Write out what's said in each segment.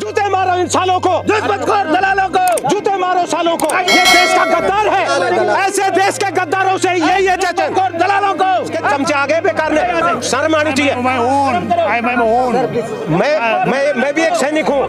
जूते मारो इन सालों को, रिश्वतखोर दलालों को, जूते मारो सालों को। ये देश का गद्दार है, ऐसे देश के गद्दारों से यही है रिश्वतखोर दलालों को चमचे आगे बेकार ने शर्म आनी चाहिए। मैं भी एक सैनिक हूँ।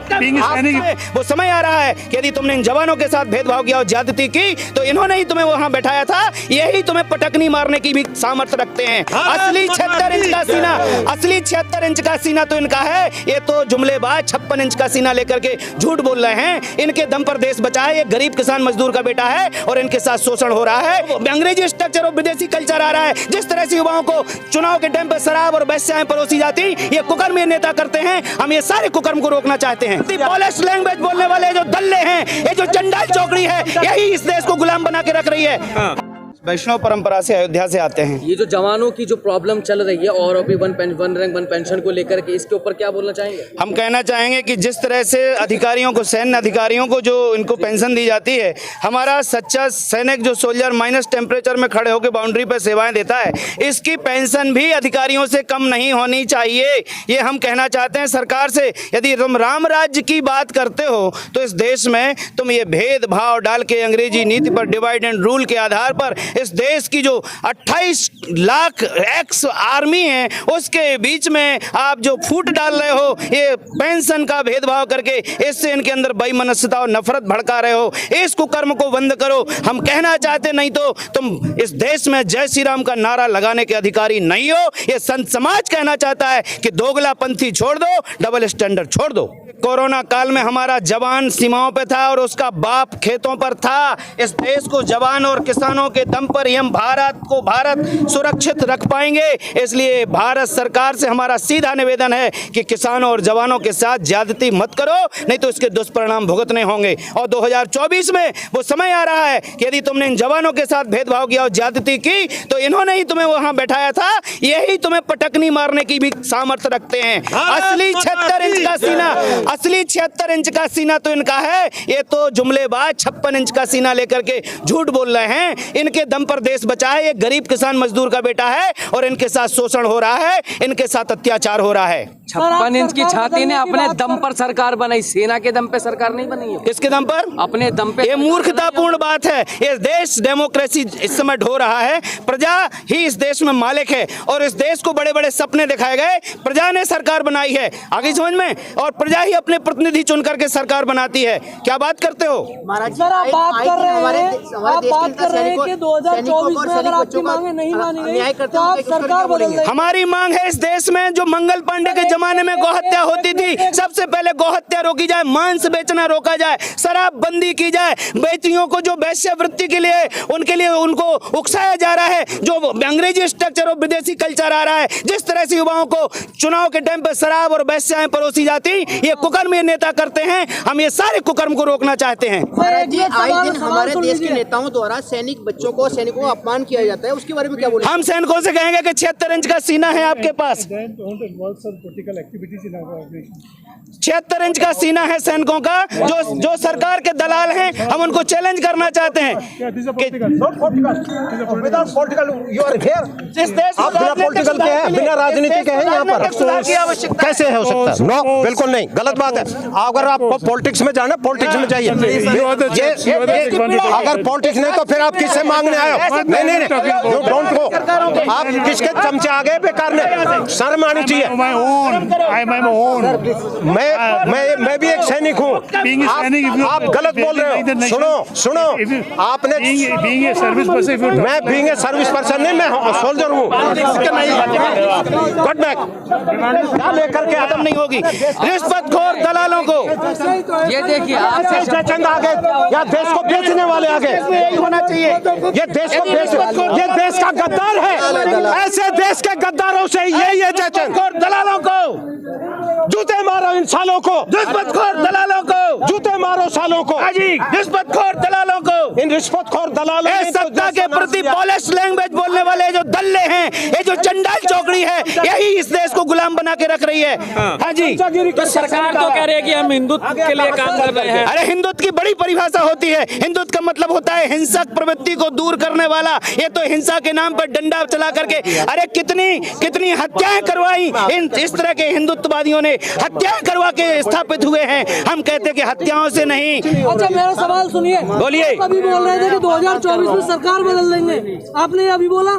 वो समय आ रहा है कि यदि तुमने इन जवानों के साथ भेदभाव किया और ज्यादती की तो इन्होंने ही तुम्हें वहां बैठाया था, यही तुम्हें पटकनी मारने की भी सामर्थ्य रखते हैं। असली 76 इंच का सीना, असली 76 इंच का सीना तो इनका है, ये तो जुमलेबाज 56 इंच का सीना लेकर के झूठ बोल रहे हैं। इनके दम पर देश बचा है, ये गरीब किसान मजदूर का बेटा है और इनके साथ शोषण हो रहा है, अंग्रेजी स्ट्रक्चर और विदेशी कल्चर आ रहा है। जिस तरह से युवाओं को चुनाव के टाइम पर शराब और वेश्याएं परोसी जाती, ये कुकर्म ये नेता करते हैं। हम ये सारे कुकर्म को रोकना चाहते हैं। पॉलिश लैंग्वेज बोलने वाले जो दल्ले हैं, ये जो चंडाल चौकड़ी है, यही इस देश को गुलाम बना के रख रही है। वैष्णव परंपरा से अयोध्या से आते हैं। ये जो जवानों की जो प्रॉब्लम चल रही है और अभी वन रैंक वन पेंशन को लेकर के, इसके ऊपर क्या बोलना चाहेंगे? हम कहना चाहेंगे कि जिस तरह से अधिकारियों को, सैन्य अधिकारियों को जो इनको पेंशन दी जाती है, हमारा सच्चा सैनिक जो सोल्जर माइनस टेम्परेचर में खड़े होकर बाउंड्री पर सेवाएं देता है, इसकी पेंशन भी अधिकारियों से कम नहीं होनी चाहिए। ये हम कहना चाहते हैं सरकार से। यदि तुम राम राज्य की बात करते हो तो इस देश में तुम ये भेदभाव डाल के अंग्रेजी नीति पर डिवाइड एंड रूल के आधार पर इस देश की जो 28 लाख एक्स आर्मी है उसके बीच में आप जो फूट डाल रहे हो, ये पेंशन का भेदभाव करके इससे इनके अंदर बेईमानसियत और नफरत भड़का रहे हो। इस कुकर्म को बंद करो। हम कहना चाहते, नहीं तो तुम इस देश में जय श्री राम का नारा लगाने के अधिकारी नहीं हो। ये संत समाज कहना चाहता है कि दोगलापंथी छोड़ दो, डबल स्टैंडर्ड छोड़ दो। कोरोना काल में हमारा जवान सीमाओं पे था और उसका बाप खेतों पर था। इस देश को जवान और किसानों के दम पर ही हम भारत सुरक्षित रख पाएंगे। इसलिए भारत सरकार से हमारा सीधा निवेदन है कि किसानों और जवानों के साथ ज्यादती मत करो, नहीं तो इसके दुष्परिणाम भुगतने होंगे। और 2024 में वो समय आ रहा है कि यदि तुमने इन जवानों के साथ भेदभाव किया और ज्यादती की तो इन्होंने ही तुम्हें वहां बैठाया था, यही तुम्हें पटकनी मारने की भी सामर्थ्य रखते हैं। असली 76 इंच का सीना, असली 76 इंच का सीना तो इनका है, ये तो जुमलेबाज 56 इंच का सीना लेकर के झूठ बोल रहे हैं। इनके दम पर देश बचा है, ये गरीब किसान मजदूर का बेटा है और इनके साथ शोषण हो रहा है, इनके साथ अत्याचार हो रहा है। 56 इंच की छाती ने अपने दम पर सरकार बनाई, सेना के दम पे सरकार नहीं बनी है। किसके दम पर? अपने दम पे। ये मूर्खतापूर्ण बात है। ये देश डेमोक्रेसी इस समय ढो रहा है, प्रजा ही इस देश में मालिक है और इस देश को बड़े बड़े सपने दिखाए गए। प्रजा ने सरकार बनाई है, आगे समझ में, और प्रजा ही अपने प्रतिनिधि चुन करके सरकार बनाती है। क्या बात करते हो महाराज? आप बात कर रहे हैं कि 2024 में अगर आपकी मांगे नहीं मानी गई तो आप सरकार बदल देंगे। हमारी मांग है इस देश में जो मंगल पांडे के जमाने में गौहत्या होती थी, सबसे पहले गौहत्या रोकी जाए, मांस बेचना रोका जाए, शराब बंदी की जाए, बेटियों को जो वैश्यावृत्ति के लिए उनके लिए उनको उकसाया जा रहा है, जो अंग्रेजी स्ट्रक्चर और विदेशी कल्चर आ रहा है, जिस तरह से युवाओं को चुनाव के टाइम पर शराब और वेश्याएं परोसी जाती, ये कुकर्म ये नेता करते हैं। हम ये सारे कुकर्म को रोकना चाहते हैं। आए दिन हमारे देश के नेताओं द्वारा सैनिक बच्चों को, सैनिकों को अपमान किया जाता है, उसके बारे में क्या बोलेंगे? हम सैनिकों से कहेंगे कि 76 इंच का सीना है आपके पास, 76 इंच का सीना है सैनिकों का, जो सरकार के दलाल हैं, हम उनको चैलेंज करना चाहते हैं कि इस देश पॉलिटिकल के हैं, बिना राजनीति के हैं यहाँ पर, कैसे हो सकता है? नो, बिल्कुल नहीं, गलत बात है। अगर आपको पॉलिटिक्स में जाना, पॉलिटिक्स में जाइए। अगर पॉलिटिक्स नहीं तो फिर आप किससे मांगने आए हो? नहीं, यू डोंट गो। आप किसके चमचे आगे बेकार ने शर्म आनी चाहिए। मैं भी एक सैनिक हूँ। आप गलत बोल रहे हो। सुनो, आपने मैं बीइंग ए सर्विस पर्सन नहीं, मैं सोल्जर हूँ। गट बैक लेकर के खत्म नहीं होगी रिश्वतखोर दलालों को। ये देखिए आपसे चंद आगे या देश को बेचने वाले आगे होना चाहिए। ये देश को ये देश का गद्दार है, ऐसे देश के गद्दारों से यही है। रिश्वतखोर दलालों को जूते मारो इन सालों को, रिश्वतखोर दलालों को जूते मारो सालों को, रिश्वतखोर दलालों को, इन रिश्वतखोर दलालों सत्ता के प्रति पॉलिश लैंग्वेज बोलने वाले जो दल्ले हैं, ये जो चंडाल चौकड़ी है, यही इस देश को गुलाम बना के रख रही है। हाँ जी, तो सरकार तो कह रही है कि हम हिंदुत्व के लिए काम कर रहे हैं। अरे हिंदुत्व की बड़ी परिभाषा होती है। हिंदुत्व का मतलब होता है हिंसक प्रवृत्ति को दूर करने वाला। ये तो हिंसा के नाम पर डंडा चला करके, अरे कितनी हत्याएं करवाई इस तरह के हिंदुत्ववादियों ने, हत्याएं करवा के स्थापित हुए हैं। हम कहते हैं कि हत्याओं से नहीं। अच्छा मेरा सवाल सुनिए, बोलिए। अभी बोल रहे थे कि 2024 में सरकार बदल देंगे, आपने अभी बोला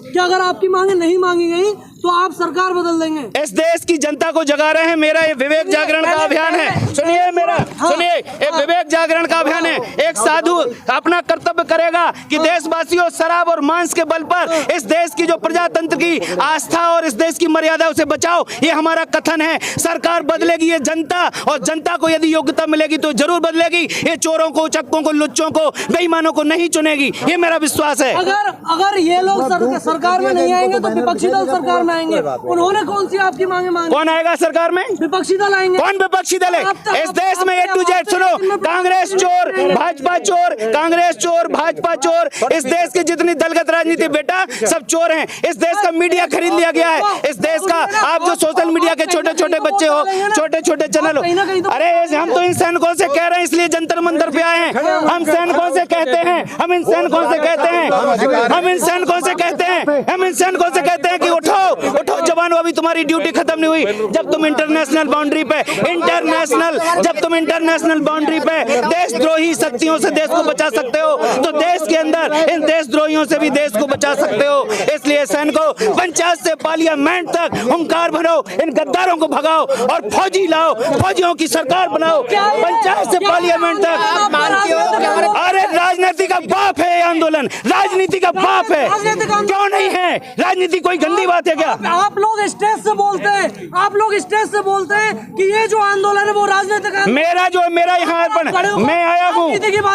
कि अगर आपकी मांगे नहीं मांगी गई तो आप सरकार बदल देंगे। इस देश की जनता को जगा रहे हैं। मेरा ये विवेक जागरण का अभियान है। सुनिए मेरा, सुनिए, ये विवेक जागरण का अभियान है। एक साधु अपना कर्तव्य करेगा कि देशवासियों शराब और मांस के बल पर इस देश की जो प्रजातंत्र की आस्था और इस देश की मर्यादा उसे बचाओ, ये हमारा कथन है। सरकार बदलेगी ये जनता, और जनता को यदि योग्यता मिलेगी तो जरूर बदलेगी। ये चोरों को, चक्कों को, लुच्चों को, बेईमानों को नहीं चुनेगी, ये मेरा विश्वास है। अगर ये लोग सरकार में नहीं आएंगे तो विपक्षी दल सरकार में आएंगे। उन्होंने कौन सी आपकी मांगे मांगी? कौन आएगा सरकार में? विपक्षी दल आएंगे। कौन विपक्षी दल है इस देश में? A to Z सुनो, कांग्रेस चोर, भाजपा चोर, कांग्रेस चोर, भाजपा चोर। इस देश की जितनी दलगत राजनीति बेटा सब चोर हैं। इस देश का मीडिया खरीद लिया गया है। इस देश का आप जो सोशल मीडिया के छोटे छोटे बच्चे हो, छोटे छोटे चैनल हो, अरे हम तो इन सैनिकों से कह रहे हैं, इसलिए जंतर मंतर पे आए हैं। हम सैनिकों से कहते हैं, हम इन सैनिकों से कहते हैं, हम इन सैनिकों से कहते हैं, हम इन सैनिकों से कहते हैं कि उठो उठो जवानों, अभी तुम्हारी ड्यूटी खत्म नहीं हुई। जब तुम इंटरनेशनल बाउंड्री पे देशद्रोही शक्तियों से देश को बचा सकते हो, तो देश के अंदर इन देशद्रोहियों से भी देश को बचा सकते हो। इसलिए सैनिकों, पंचायत से पार्लियामेंट तक हुंकार भरो, इन गद्दारों को भगाओ और फौजी लाओ, फौजियों की सरकार बनाओ, पंचायत से पार्लियामेंट तक। अरे राजनीति का बाप है ये आंदोलन, राजनीति का बाप है। क्यों नहीं है? राजनीति कोई गंदी बात है क्या? आप लोग स्टेज से बोलते हैं, आप लोग स्टेज से बोलते हैं कि ये जो आंदोलन है वो राजनीति का। मेरा यहाँ अर्पण, मैं आया हूँ,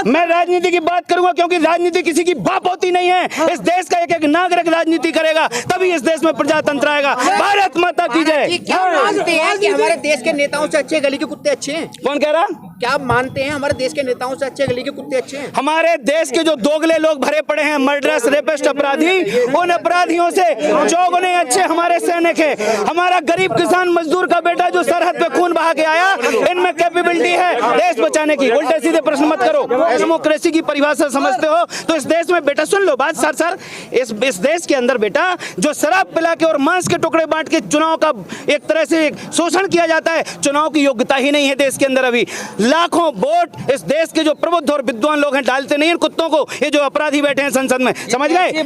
मैं राजनीति की बात करूंगा, क्योंकि राजनीति किसी की बाप होती नहीं है। इस देश का एक एक नागरिक राजनीति करेगा, तभी इस देश में प्रजातंत्र आएगा। भारत माता की जय। क्या मानते हैं कि हमारे देश के नेताओं से अच्छे गली के कुत्ते अच्छे हैं? कौन कह रहा? क्या आप मानते हैं हमारे देश के नेताओं से अच्छे गली के कुत्ते अच्छे हैं? हमारे देश के जो दोगले लोग भरे पड़े हैं, मर्डरर्स, रेपिस्ट, अपराधी, उन अपराधियों से चौगुने अच्छे हमारे सैनिक है। हमारा गरीब किसान मजदूर का बेटा जो सरहद पे खून बहा के आया, इनमें कैपेबिलिटी है देश बचाने की। उल्टे सीधे प्रश्न मत करो। डेमोक्रेसी की परिभाषा समझते हो तो इस देश में बेटा, सुन लो बात सर, इस देश के अंदर बेटा जो शराब पिला के और मांस के टुकड़े बांट के चुनाव का एक तरह से शोषण किया जाता है, चुनाव की योग्यता ही नहीं है देश के अंदर। अभी लाखों वोट इस देश के जो प्रबुद्ध और विद्वान लोग हैं डालते नहीं इन कुत्तों को, ये जो अपराधी बैठे हैं संसद में, समझ गए?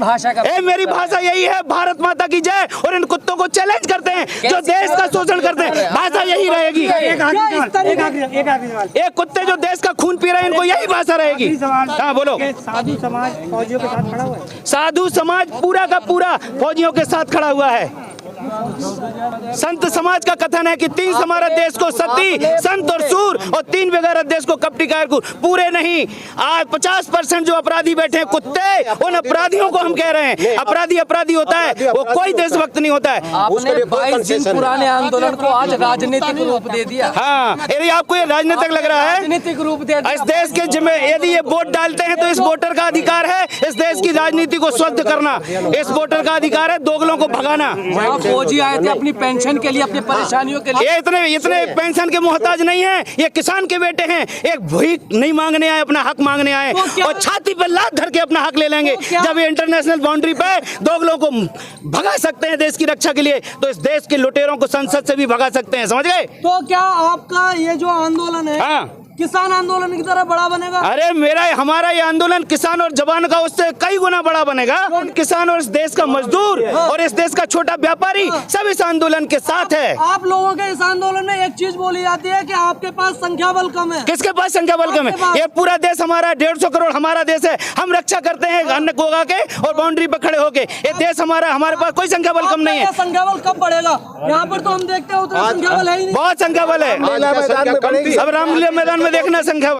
मेरी भाषा यही है, भारत माता की जय। और इन कुत्तों को चैलेंज करते हैं जो देश का शोषण करते हैं, भाषा यही रहेगी। एक कुत्ते जो देश का खून पी रहे हैं, इनको यही भाषा रहेगी। हाँ बोलो। साधु समाज फौजियों के साथ खड़ा हुआ है। साधु समाज पूरा का पूरा फौजियों के साथ खड़ा हुआ है। संत समाज का कथन है कि 3 हमारा देश को सती, संत और सूर, और 3 वगैरह देश को कपटी कायर। पूरे नहीं, आज 50% जो अपराधी बैठे हैं कुत्ते, उन अपराधियों को हम कह रहे हैं। अपराधी होता है, वो कोई देशभक्त नहीं होता है। आपने 22 दिन पुराने आंदोलन को आज राजनीतिक रूप दे दिया। हाँ, यदि आपको ये राजनीतिक लग रहा है, राजनीतिक रूप दे दिया। इस देश के जिम्मे यदि ये वोट डालते हैं तो इस वोटर का अधिकार है इस देश की राजनीति को शुद्ध करना। इस वोटर का अधिकार है दोगलों को भगाना। फौजी आए थे अपनी पेंशन के लिए, अपनी परेशानियों के लिए। ये इतने पेंशन के मोहताज नहीं है, ये किसान के बेटे हैं। एक भीख नहीं मांगने आए, अपना हक मांगने आए, और छाती पर लात धर के अपना हक ले लेंगे। जब ये इंटरनेशनल बाउंड्री पे दोगलों को भगा सकते हैं देश की रक्षा के लिए, तो इस देश के लुटेरों को संसद से भी भगा सकते हैं, समझ गए? तो क्या आपका ये जो आंदोलन है, हाँ, किसान आंदोलन की तरह बड़ा बनेगा? अरे हमारा ये आंदोलन किसान और जवान का उससे कई गुना बड़ा बनेगा। किसान और इस देश का मजदूर और इस देश का छोटा व्यापारी सब इस आंदोलन के साथ है। आप लोगों के इस आंदोलन में एक चीज बोली जाती है कि आपके पास संख्या बल कम है। किसके पास संख्या बल कम है? ये पूरा देश हमारा, 150 करोड़ हमारा देश है। हम रक्षा करते हैं अन्न को उगा के और बाउंड्री पर खड़े होके। ये देश हमारा, हमारे पास कोई संख्या बल कम नहीं है। संख्या बल कब बढ़ेगा? यहाँ पर तो हम देखते हैं उतना संख्या बल है ही नहीं। बहुत संख्या बल है। अब रामलीला मैदान में देखना संख्या